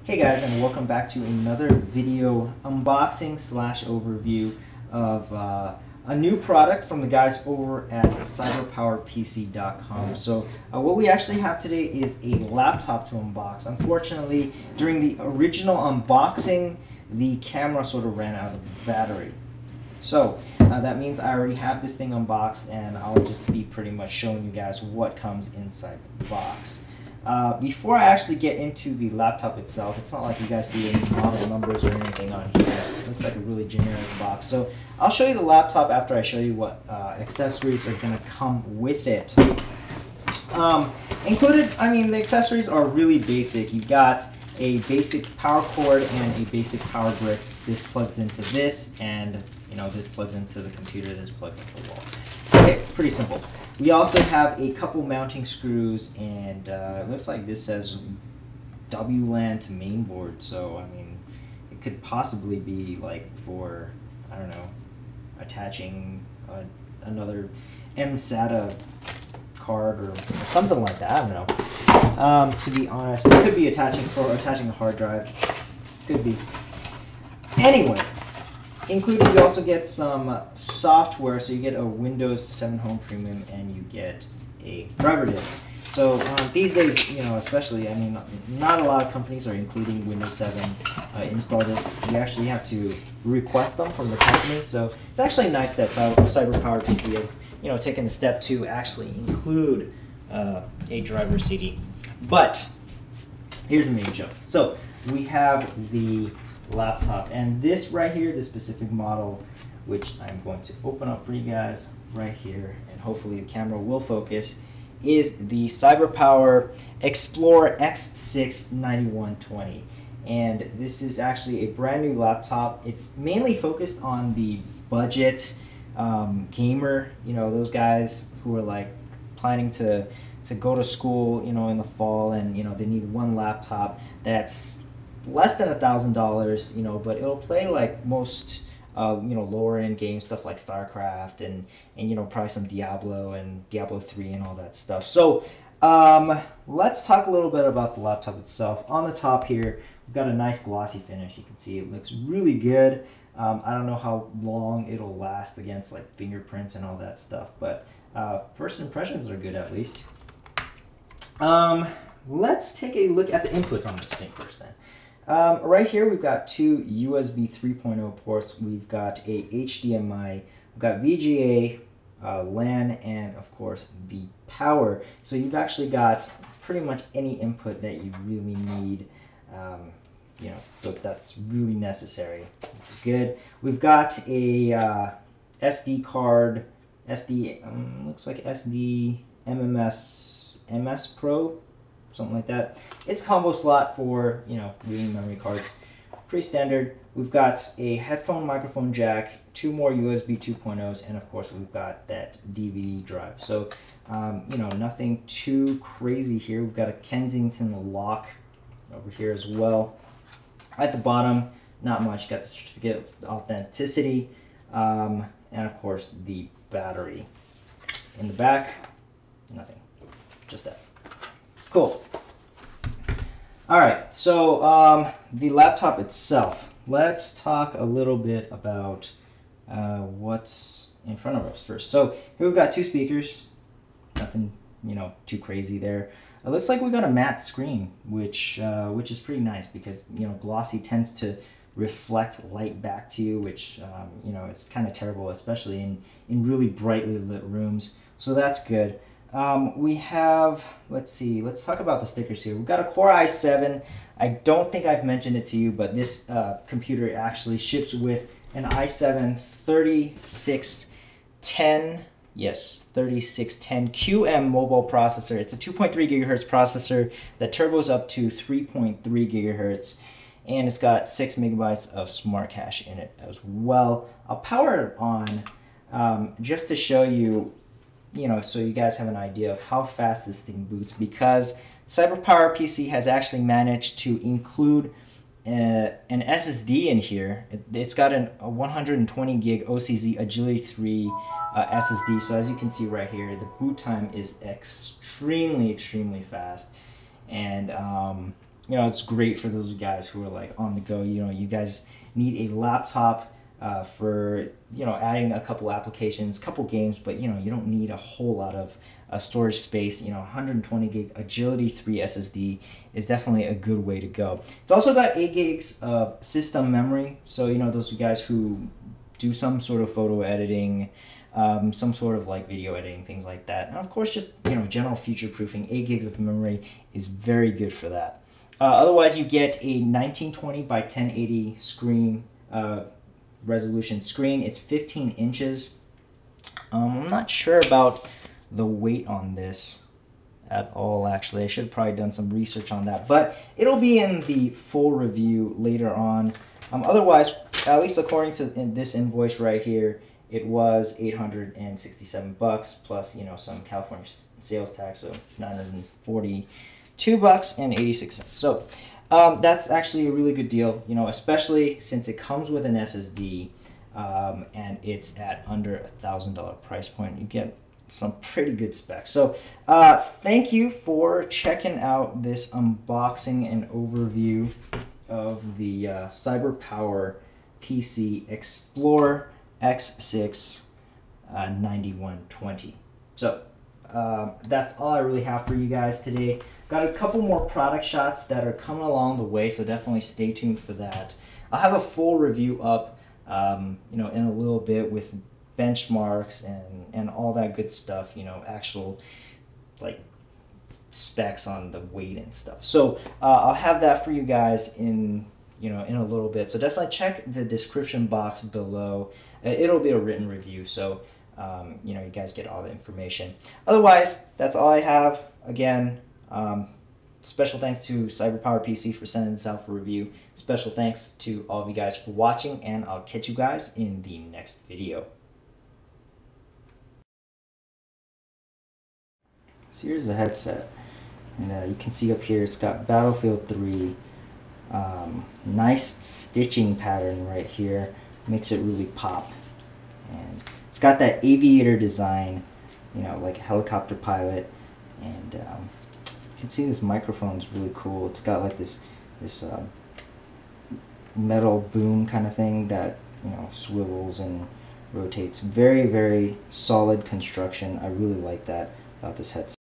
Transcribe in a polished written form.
Hey guys, and welcome back to another video unboxing slash overview of a new product from the guys over at CyberPowerPC.com. So what we actually have today is a laptop to unbox. Unfortunately, during the original unboxing, the camera sort of ran out of battery. So that means I already have this thing unboxed, and I'll just be pretty much showing you guys what comes inside the box. Before I actually get into the laptop itself, it's not like you guys see any model numbers or anything on here. It looks like a really generic box. So I'll show you the laptop after I show you what accessories are going to come with it. Included, the accessories are really basic. You've got a basic power cord and a basic power brick. This plugs into this, and this plugs into the computer, this plugs into the wall. Okay, pretty simple. We also have a couple mounting screws, and it looks like this says WLAN to mainboard, so it could possibly be like for, I don't know, attaching another mSATA card or something like that. I don't know. To be honest, it could be attaching a hard drive. Could be. Anyway. Included, you also get some software, so you get a Windows 7 Home Premium and you get a driver disk. So these days, especially, not a lot of companies are including Windows 7 install disks. You actually have to request them from the company. So it's actually nice that CyberPower PC has, taken the step to actually include a driver CD. But here's the main joke. So we have the laptop, and this right here, this specific model, which I'm going to open up for you guys right here, and hopefully the camera will focus, is the CyberPower Xplorer X69120. And this is actually a brand new laptop. It's mainly focused on the budget gamer, those guys who are like planning to go to school, in the fall, and they need one laptop that's less than $1,000, but it'll play like most lower end games, stuff like StarCraft and probably some Diablo and Diablo 3 and all that stuff. So let's talk a little bit about the laptop itself. On the top here, we've got a nice glossy finish. You can see it looks really good. I don't know how long it'll last against like fingerprints and all that stuff, but first impressions are good at least. Let's take a look at the inputs on this thing first then. Right here we've got two USB 3.0 ports, we've got a HDMI, we've got VGA, LAN, and of course the power. So you've actually got pretty much any input that you really need, that's really necessary, which is good. We've got a SD card, looks like SD MMS MS Pro, something like that. It's combo slot for, reading memory cards. Pretty standard. We've got a headphone microphone jack, two more USB 2.0s, and of course we've got that DVD drive. So, nothing too crazy here. We've got a Kensington lock over here as well. At the bottom, not much. Got the certificate of authenticity, and of course the battery. In the back, nothing. Just that. Cool. All right, so the laptop itself. Let's talk a little bit about what's in front of us first. So here we've got two speakers. Nothing, too crazy there. It looks like we got a matte screen, which is pretty nice because glossy tends to reflect light back to you, which it's kind of terrible, especially in really brightly lit rooms. So that's good. We have, let's talk about the stickers here. We've got a Core i7. I don't think I've mentioned it to you, but this computer actually ships with an i7 3610, yes, 3610 QM mobile processor. It's a 2.3 gigahertz processor that turbos up to 3.3 gigahertz, and it's got 6 megabytes of smart cache in it as well. I'll power it on just to show you, so you guys have an idea of how fast this thing boots, because CyberPower PC has actually managed to include an SSD in here. It's got a 120 gig OCZ Agility 3 SSD. So as you can see right here, the boot time is extremely fast. And you know, it's great for those guys who are like on the go. You know, you guys need a laptop for, you know, adding a couple applications, couple games, but you know, you don't need a whole lot of storage space. You know, 120 gig Agility 3 SSD is definitely a good way to go. It's also got 8 gigs of system memory, so you know, those guys who do some sort of photo editing, some sort of like video editing, things like that, and of course just, you know, general future proofing. 8 gigs of memory is very good for that. Otherwise, you get a 1920 by 1080 screen, resolution screen. It's 15 inches. I'm not sure about the weight on this at all, actually. I should have probably done some research on that, but it'll be in the full review later on. Otherwise, at least according to this invoice right here, it was $867 plus, you know, some California sales tax, so $942.86. So that's actually a really good deal, you know, especially since it comes with an SSD, and it's at under $1,000 price point. You get some pretty good specs. So thank you for checking out this unboxing and overview of the CyberPower PC Xplorer X6 9120. So that's all I really have for you guys today. Got a couple more product shots that are coming along the way, so definitely stay tuned for that. I'll have a full review up, you know, in a little bit with benchmarks and all that good stuff. You know, actual like specs on the weight and stuff. So I'll have that for you guys in, you know, in a little bit. So definitely check the description box below. It'll be a written review, so you know, you guys get all the information. Otherwise, that's all I have. Again, special thanks to CyberPower PC for sending this out for review. Special thanks to all of you guys for watching, and I'll catch you guys in the next video. So here's the headset, and you can see up here it's got Battlefield 3. Nice stitching pattern right here, makes it really pop, and it's got that aviator design, you know, like a helicopter pilot, and you can see this microphone is really cool. It's got like this metal boom kind of thing that, you know, swivels and rotates. Very, very solid construction. I really like that about this headset.